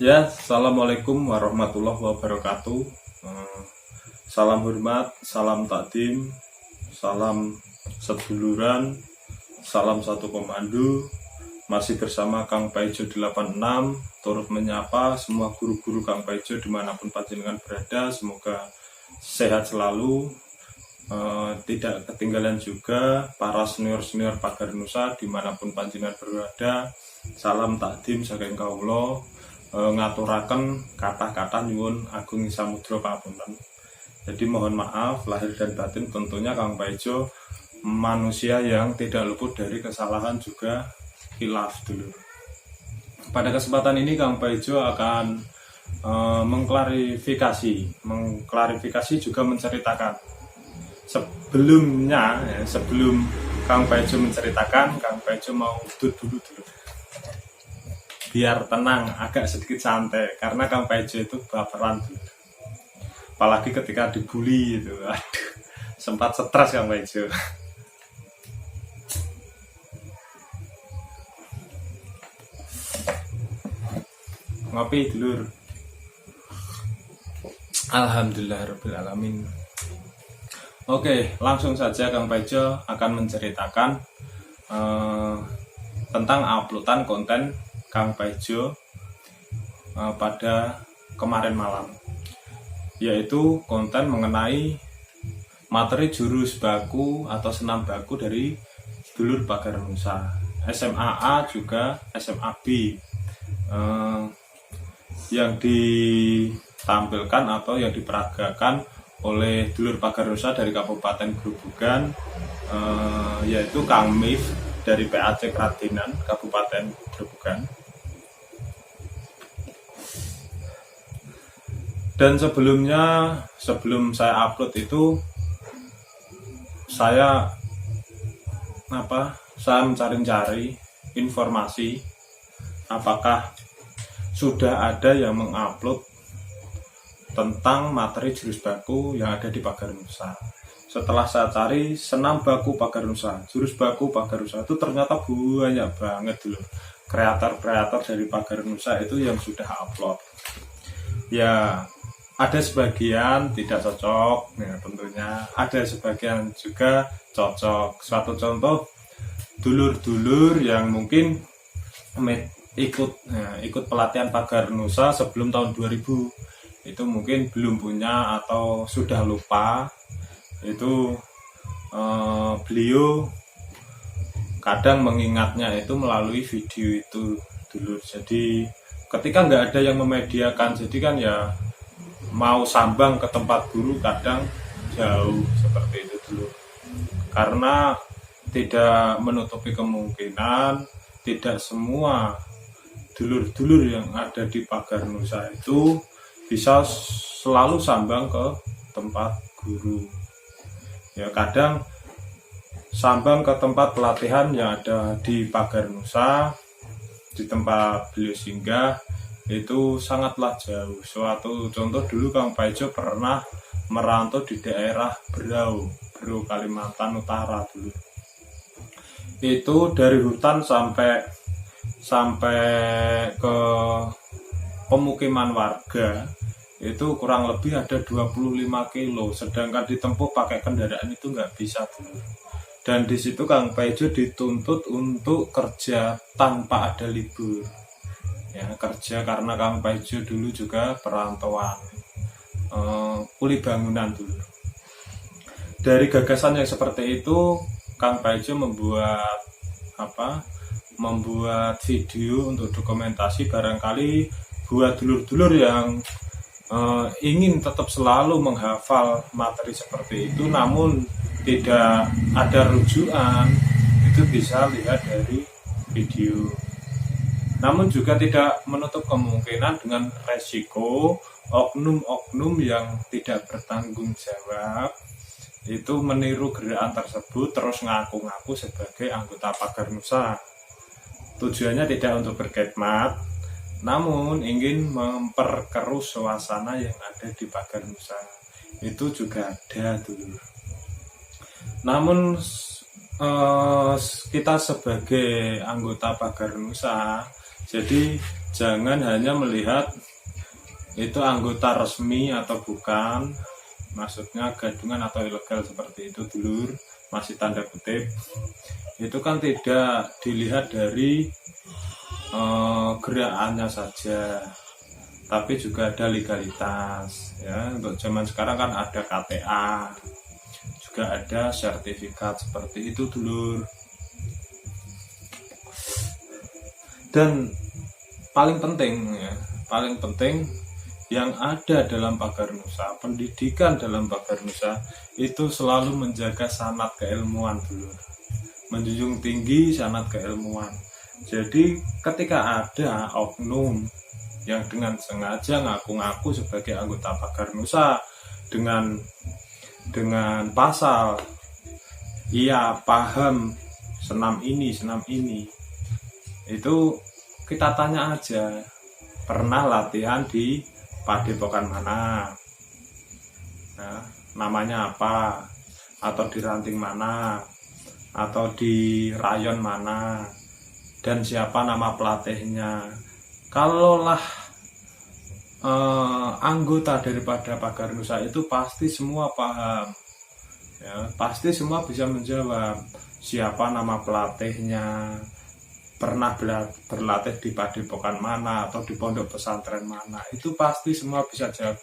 Ya, assalamualaikum warahmatullahi wabarakatuh. Eh, Salam hormat, salam takdim, salam seduluran, salam satu komando. Masih bersama Kang Paijo 86, turut menyapa semua guru-guru Kang Paijo dimanapun panjenengan berada. Semoga sehat selalu, tidak ketinggalan juga para senior-senior Pagar Nusa dimanapun panjenengan berada. Salam takdim saking kawula. Ngaturaken kata-kata nyuwun agung samudra papunten. Jadi mohon maaf lahir dan batin, tentunya Kang Paijo manusia yang tidak luput dari kesalahan juga khilaf dulu. Pada kesempatan ini Kang Paijo akan mengklarifikasi juga menceritakan. Sebelum Kang Paijo menceritakan, Kang Paijo mau dulu biar tenang, agak sedikit santai, karena Kang Paijo itu baperan tuh. Apalagi ketika dibully itu, aduh, sempat stres Kang Paijo. Ngopi dulur. Alhamdulillahirrahmanirrahim. Oke, langsung saja Kang Paijo akan menceritakan tentang uploadan konten Kang Paijo pada kemarin malam, yaitu konten mengenai materi jurus baku atau senam baku dari dulur Pagar Nusa, SMA A juga SMA B, yang ditampilkan atau yang diperagakan oleh dulur Pagar Nusa dari Kabupaten Grobogan, yaitu Kang Mif dari PAC Kradinan Kabupaten Grobogan. Dan sebelum saya upload itu saya mencari-cari informasi apakah sudah ada yang mengupload tentang materi jurus baku yang ada di Pagar Nusa. Setelah saya cari senam baku Pagar Nusa, jurus baku Pagar Nusa, itu ternyata banyak banget dulu kreator-kreator dari Pagar Nusa itu yang sudah upload. Ya, ada sebagian tidak cocok, ya tentunya. Ada sebagian juga cocok. Suatu contoh, dulur-dulur yang mungkin ikut pelatihan Pagar Nusa sebelum tahun 2000, itu mungkin belum punya atau sudah lupa. Itu beliau kadang mengingatnya itu melalui video itu dulur. Jadi ketika nggak ada yang memediakan, jadi kan ya mau sambang ke tempat guru kadang jauh seperti itu dulu, karena tidak menutupi kemungkinan tidak semua dulur-dulur yang ada di Pagar Nusa itu bisa selalu sambang ke tempat guru. Ya kadang sambang ke tempat pelatihan yang ada di Pagar Nusa, di tempat beliau singgah, itu sangatlah jauh. Suatu contoh, dulu Kang Paijo pernah merantau di daerah Berau, Kalimantan Utara dulu. Itu dari hutan sampai ke pemukiman warga itu kurang lebih ada 25 kilo, sedangkan ditempuh pakai kendaraan itu nggak bisa dulu. Dan di situ Kang Paijo dituntut untuk kerja tanpa ada libur. Ya, kerja karena Kang Paijo dulu juga perantauan, kuli bangunan dulu. Dari gagasan yang seperti itu, Kang Paijo membuat video untuk dokumentasi, barangkali buat dulur-dulur yang ingin tetap selalu menghafal materi seperti itu namun tidak ada rujukan, itu bisa lihat dari video. Namun juga tidak menutup kemungkinan dengan resiko oknum-oknum yang tidak bertanggung jawab itu meniru gerakan tersebut terus ngaku-ngaku sebagai anggota Pagar Nusa. Tujuannya tidak untuk berkhidmat, namun ingin memperkeruh suasana yang ada di Pagar Nusa. Itu juga ada dulu. Namun kita sebagai anggota Pagar Nusa, jadi jangan hanya melihat itu anggota resmi atau bukan, maksudnya gadungan atau ilegal seperti itu dulur, masih tanda kutip. Itu kan tidak dilihat dari gerakannya saja, tapi juga ada legalitas ya. Untuk zaman sekarang kan ada KTA, juga ada sertifikat seperti itu dulur. Dan paling penting ya, paling penting yang ada dalam Pagar Nusa, pendidikan dalam Pagar Nusa itu selalu menjaga sanad keilmuan dulur, menjunjung tinggi sanad keilmuan. Jadi ketika ada oknum yang dengan sengaja ngaku-ngaku sebagai anggota Pagar Nusa dengan pasal ia paham senam ini, itu kita tanya aja, pernah latihan di padepokan mana, nah, namanya apa, atau di ranting mana, atau di rayon mana, dan siapa nama pelatihnya. Kalaulah anggota daripada Pagar Nusa itu pasti semua paham ya, pasti semua bisa menjawab siapa nama pelatihnya, pernah berlatih di padepokan mana atau di pondok pesantren mana, itu pasti semua bisa jawab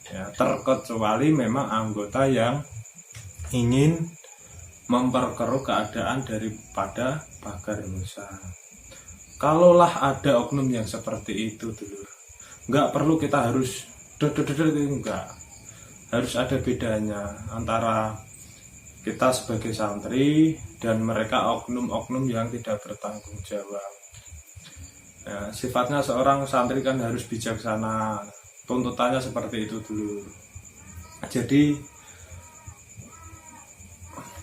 ya, terkecuali memang anggota yang ingin memperkeruh keadaan daripada Pagar Nusa. Kalaulah ada oknum yang seperti itu dulu, nggak perlu kita harus enggak, harus ada bedanya antara kita sebagai santri dan mereka oknum-oknum yang tidak bertanggung jawab ya. Sifatnya seorang santri kan harus bijaksana, tuntutannya seperti itu dulu. Jadi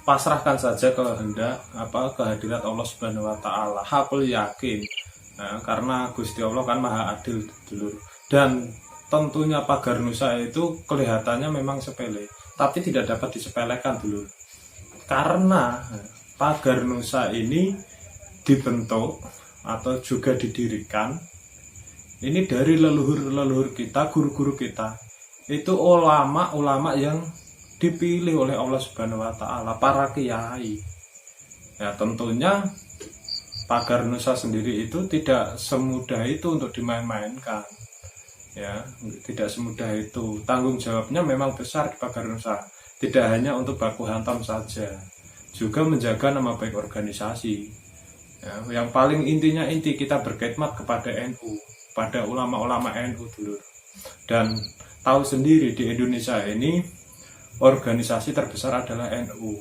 pasrahkan saja kehendak kehadirat Allah Subhanahu wa taala. Hakul yakin nah, karena Gusti Allah kan maha adil dulu. Dan tentunya Pagar Nusa itu kelihatannya memang sepele, tapi tidak dapat disepelekan dulu. Karena Pagar Nusa ini dibentuk atau juga didirikan ini dari leluhur-leluhur kita, guru-guru kita. Itu ulama-ulama yang dipilih oleh Allah Subhanahu wa taala, para kiai. Ya, tentunya Pagar Nusa sendiri itu tidak semudah itu untuk dimain-mainkan. Ya, tidak semudah itu. Tanggung jawabnya memang besar di Pagar Nusa. Tidak hanya untuk baku hantam saja, juga menjaga nama baik organisasi. Ya, yang paling intinya kita berkhidmat kepada NU, pada ulama-ulama NU dulu. Dan tahu sendiri di Indonesia ini organisasi terbesar adalah NU.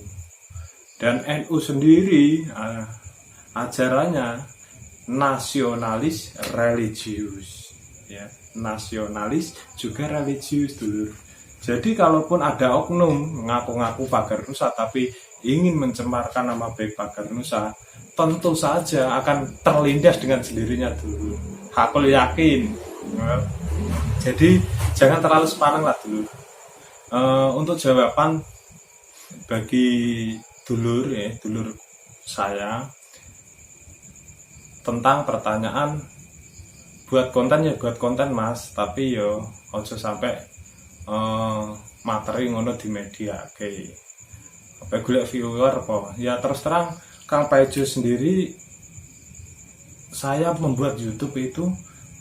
Dan NU sendiri ajarannya nasionalis religius, ya, nasionalis juga religius dulu. Jadi kalaupun ada oknum ngaku-ngaku Pagar Nusa tapi ingin mencemarkan nama baik Pagar Nusa, tentu saja akan terlindas dengan sendirinya dulu. Hakul yakin. Jadi jangan terlalu sepaneng lah dulu. Untuk jawaban bagi dulur saya tentang pertanyaan, buat konten ya buat konten mas, tapi yo ojo sampai materi ngono di media apa golek viewer apa ya. Terus terang Kang Paijo sendiri, saya membuat YouTube itu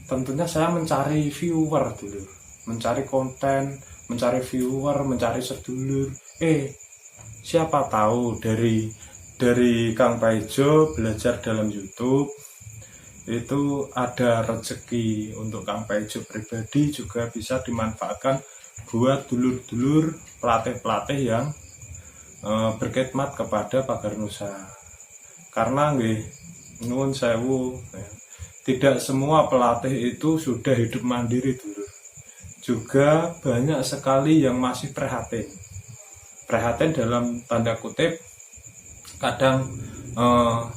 tentunya saya mencari viewer dulu, mencari konten, mencari viewer, mencari sedulur. Siapa tahu dari Kang Paijo belajar dalam YouTube itu ada rezeki untuk Kang Paijo pribadi, juga bisa dimanfaatkan buat dulur-dulur pelatih-pelatih yang berkhidmat kepada Pagar Nusa. Karena nuwun sewu, tidak semua pelatih itu sudah hidup mandiri dulu. Juga banyak sekali yang masih prihatin dalam tanda kutip. Kadang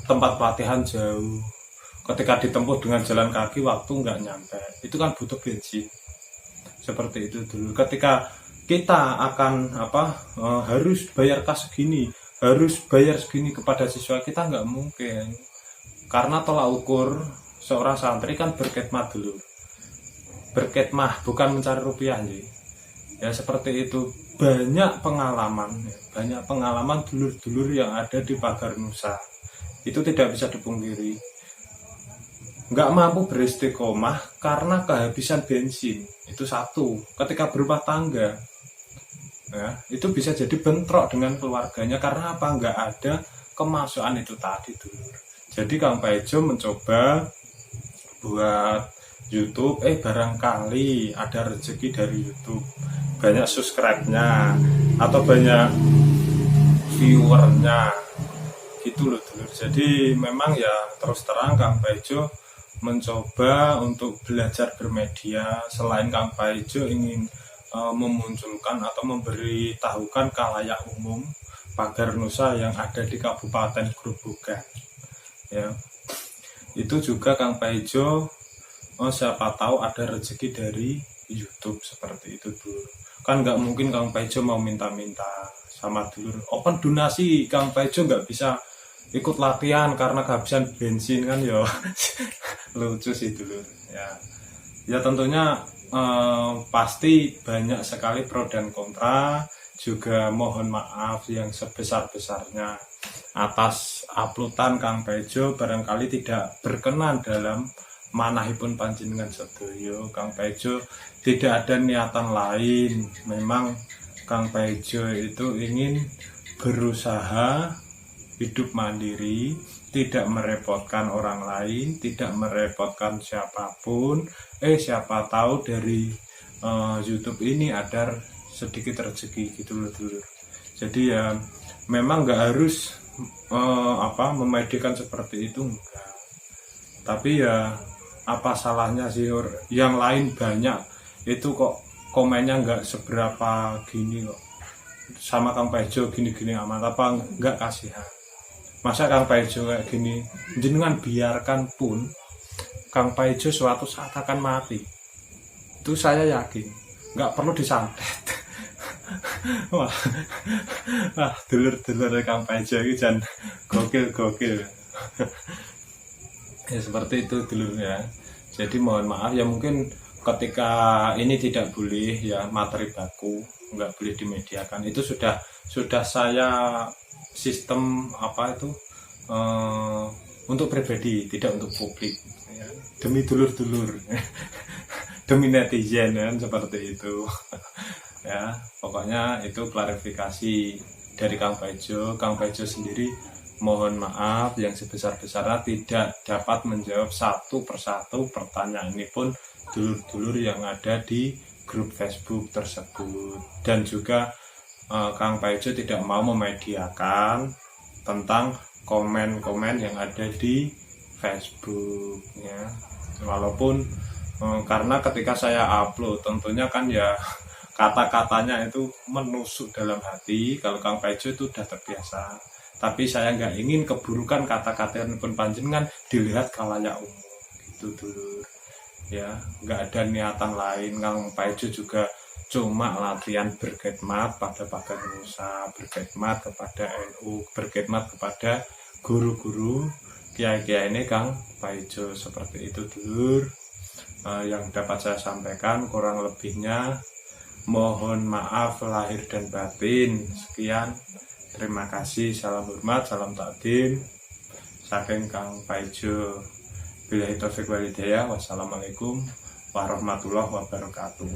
tempat pelatihan jauh, ketika ditempuh dengan jalan kaki waktu nggak nyampe, itu kan butuh bensin. Seperti itu dulu. Ketika kita akan harus bayar kas segini, harus bayar segini kepada siswa kita, nggak mungkin, karena tolak ukur seorang santri kan berkhidmat dulu, berkhidmah bukan mencari rupiah ya seperti itu. Banyak pengalaman dulur-dulur yang ada di Pagar Nusa itu tidak bisa dipungkiri, nggak mampu beristiqomah karena kehabisan bensin. Itu satu. Ketika berumah tangga ya, itu bisa jadi bentrok dengan keluarganya karena apa? Nggak ada kemasukan itu tadi dulur. Jadi Kang Paijo mencoba buat YouTube, barangkali ada rezeki dari YouTube, banyak subscribe-nya atau banyak viewernya gitu loh dulur. Jadi memang ya terus terang Kang Paijo mencoba untuk belajar bermedia. Selain Kang Paijo ingin memunculkan atau memberitahukan kalayak umum Pagar Nusa yang ada di Kabupaten Grobogan ya, itu juga Kang Paijo siapa tahu ada rezeki dari YouTube seperti itu dulur. Kan nggak mungkin Kang Paijo mau minta-minta sama dulur open donasi, Kang Paijo nggak bisa ikut latihan karena kehabisan bensin kan ya. Lucu sih dulur ya tentunya pasti banyak sekali pro dan kontra. Juga mohon maaf yang sebesar-besarnya atas uploadan Kang Paijo barangkali tidak berkenan dalam manahipun panjenengan sedoyo. Kang Paijo tidak ada niatan lain, memang Kang Paijo itu ingin berusaha hidup mandiri, tidak merepotkan orang lain, tidak merepotkan siapapun. Siapa tahu dari YouTube ini ada sedikit rezeki gitu loh dulur. Jadi ya memang nggak harus memedikan seperti itu, enggak. Tapi ya apa salahnya sih, yang lain banyak itu kok komennya nggak seberapa gini kok, sama Kang Paijo gini-gini amat, apa nggak kasihan? Masa Kang Paijo kayak gini jenengan biarkan pun Kang Paijo suatu saat akan mati, itu saya yakin, nggak perlu disantet. Wah, dulur-dulur Kang Paijo ini jangan gokil. Ya seperti itu dulur ya. Jadi mohon maaf ya, mungkin ketika ini tidak boleh ya, materi baku nggak boleh dimediakan. Itu sudah saya sistem untuk pribadi, tidak untuk publik ya. Demi dulur-dulur. Demi netizen kan, seperti itu. Ya, pokoknya itu klarifikasi dari Kang Paijo. Kang Paijo sendiri mohon maaf yang sebesar-besarnya tidak dapat menjawab satu persatu pertanyaan ini pun dulur-dulur yang ada di grup Facebook tersebut. Dan juga Kang Paijo tidak mau memediakan tentang komen-komen yang ada di Facebook ya. Walaupun karena ketika saya upload tentunya kan ya kata-katanya itu menusuk dalam hati. Kalau Kang Paijo itu udah terbiasa, tapi saya nggak ingin keburukan kata-kata pun panjenengan dilihat kalayak umum gitu dulur ya. Nggak ada niatan lain. Kang Paijo juga cuma latihan berkhidmat pada Pagar Nusa, berkhidmat kepada NU, berkhidmat kepada guru-guru kiai-kiai ini Kang Paijo. Seperti itu dulur yang dapat saya sampaikan. Kurang lebihnya mohon maaf lahir dan batin. Sekian, terima kasih, salam hormat, salam takdim saking Kang Paijo. Billahi taufiq wal hidayah. Wassalamualaikum warahmatullahi wabarakatuh.